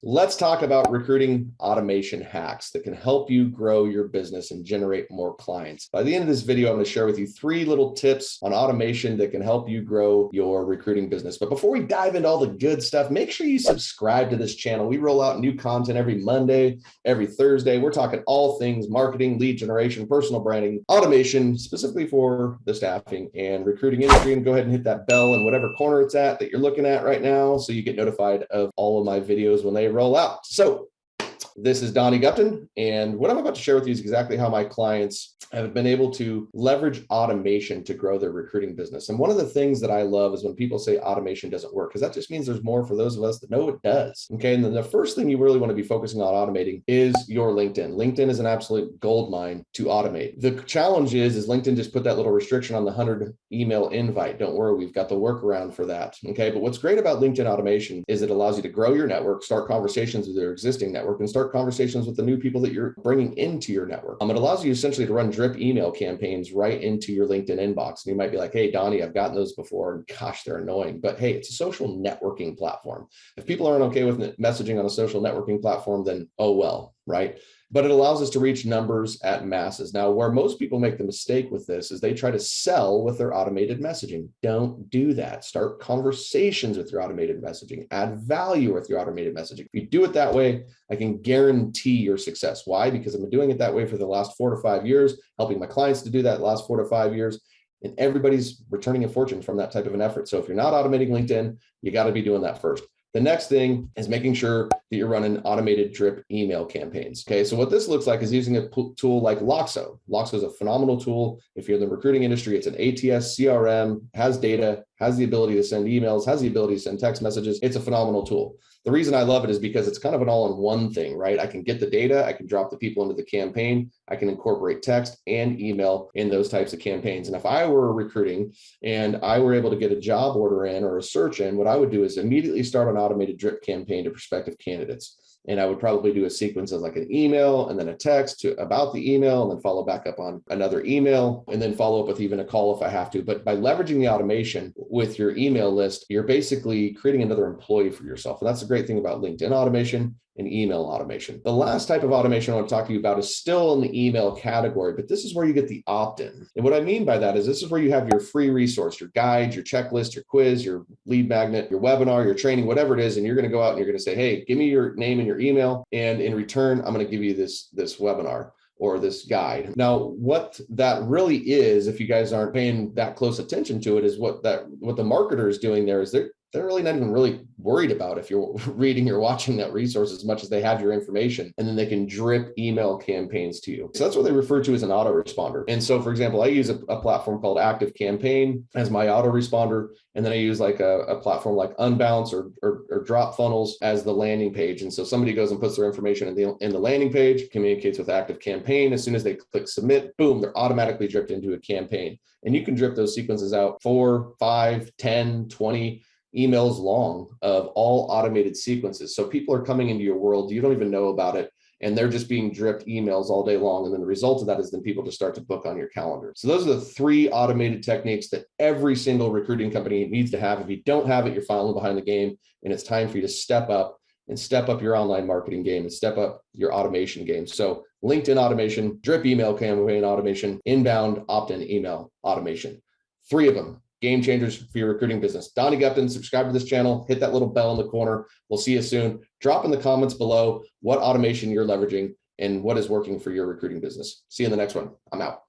Let's talk about recruiting automation hacks that can help you grow your business and generate more clients. By the end of this video, I'm going to share with you 3 little tips on automation that can help you grow your recruiting business. But before we dive into all the good stuff, make sure you subscribe to this channel. We roll out new content every Monday, every Thursday. We're talking all things marketing, lead generation, personal branding, automation, specifically for the staffing and recruiting industry. And go ahead and hit that bell in whatever corner it's at that you're looking at right now, so you get notified of all of my videos when they roll out. So this is Donnie Gupton, and what I'm about to share with you is exactly how my clients have been able to leverage automation to grow their recruiting business. And one of the things that I love is when people say automation doesn't work, because that just means there's more for those of us that know it does. Okay, and then the first thing you really want to be focusing on automating is your LinkedIn. LinkedIn is an absolute gold mine to automate. The challenge is LinkedIn just put that little restriction on the 100 email invite. Don't worry, we've got the workaround for that. Okay, but what's great about LinkedIn automation is it allows you to grow your network, start conversations with your existing network, and start conversations with the new people that you're bringing into your network. It allows you essentially to run drip email campaigns right into your LinkedIn inbox. And you might be like, hey, Donnie, I've gotten those before, and gosh, they're annoying. But hey, it's a social networking platform. If people aren't okay with messaging on a social networking platform, then oh well, right? But it allows us to reach numbers at masses. Now, where most people make the mistake with this is they try to sell with their automated messaging. Don't do that. Start conversations with your automated messaging. Add value with your automated messaging. If you do it that way, I can guarantee your success. Why? Because I've been doing it that way for the last 4 to 5 years, helping my clients to do that the last 4 to 5 years. And everybody's returning a fortune from that type of an effort. So if you're not automating LinkedIn, you got to be doing that first. The next thing is making sure that you're running automated drip email campaigns. Okay, so what this looks like is using a tool like Loxo. Loxo is a phenomenal tool. If you're in the recruiting industry, it's an ATS CRM, has data, has the ability to send emails, has the ability to send text messages. It's a phenomenal tool. The reason I love it is because it's kind of an all-in-one thing, right? I can get the data, I can drop the people into the campaign, I can incorporate text and email in those types of campaigns. And if I were recruiting and I were able to get a job order in or a search in, what I would do is immediately start an automated drip campaign to prospective candidates. And I would probably do a sequence of like an email and then a text about the email, and then follow back up on another email, and then follow up with even a call if I have to. But by leveraging the automation with your email list, you're basically creating another employee for yourself. And that's the great thing about LinkedIn automation and email automation. The last type of automation I want to talk to you about is still in the email category, but this is where you get the opt-in. And what I mean by that is this is where you have your free resource, your guide, your checklist, your quiz, your lead magnet, your webinar, your training, whatever it is. And you're going to go out and you're going to say, hey, give me your name and your email. And in return, I'm going to give you this webinar or this guide. Now, what that really is, if you guys aren't paying that close attention to it, is what the marketer is doing there is they're really not even really worried about if you're reading or watching that resource as much as they have your information, and then they can drip email campaigns to you. So that's what they refer to as an autoresponder. And so, for example, I use a platform called Active Campaign as my autoresponder, and then I use like a platform like Unbounce or Drop Funnels as the landing page. And so somebody goes and puts their information in the landing page, communicates with Active Campaign. As soon as they click submit, boom, they're automatically dripped into a campaign. And you can drip those sequences out 4, 5, 10, 20 emails long of all automated sequences. So people are coming into your world, you don't even know about it, and they're just being dripped emails all day long. And then the result of that is then people just start to book on your calendar. So those are the 3 automated techniques that every single recruiting company needs to have. If you don't have it, you're falling behind the game, and it's time for you to step up your online marketing game and step up your automation game. So LinkedIn automation, drip email campaign automation, inbound opt-in email automation. 3 of them. Game changers for your recruiting business. Donnie Gupton, subscribe to this channel, hit that little bell in the corner. We'll see you soon. Drop in the comments below what automation you're leveraging and what is working for your recruiting business. See you in the next one. I'm out.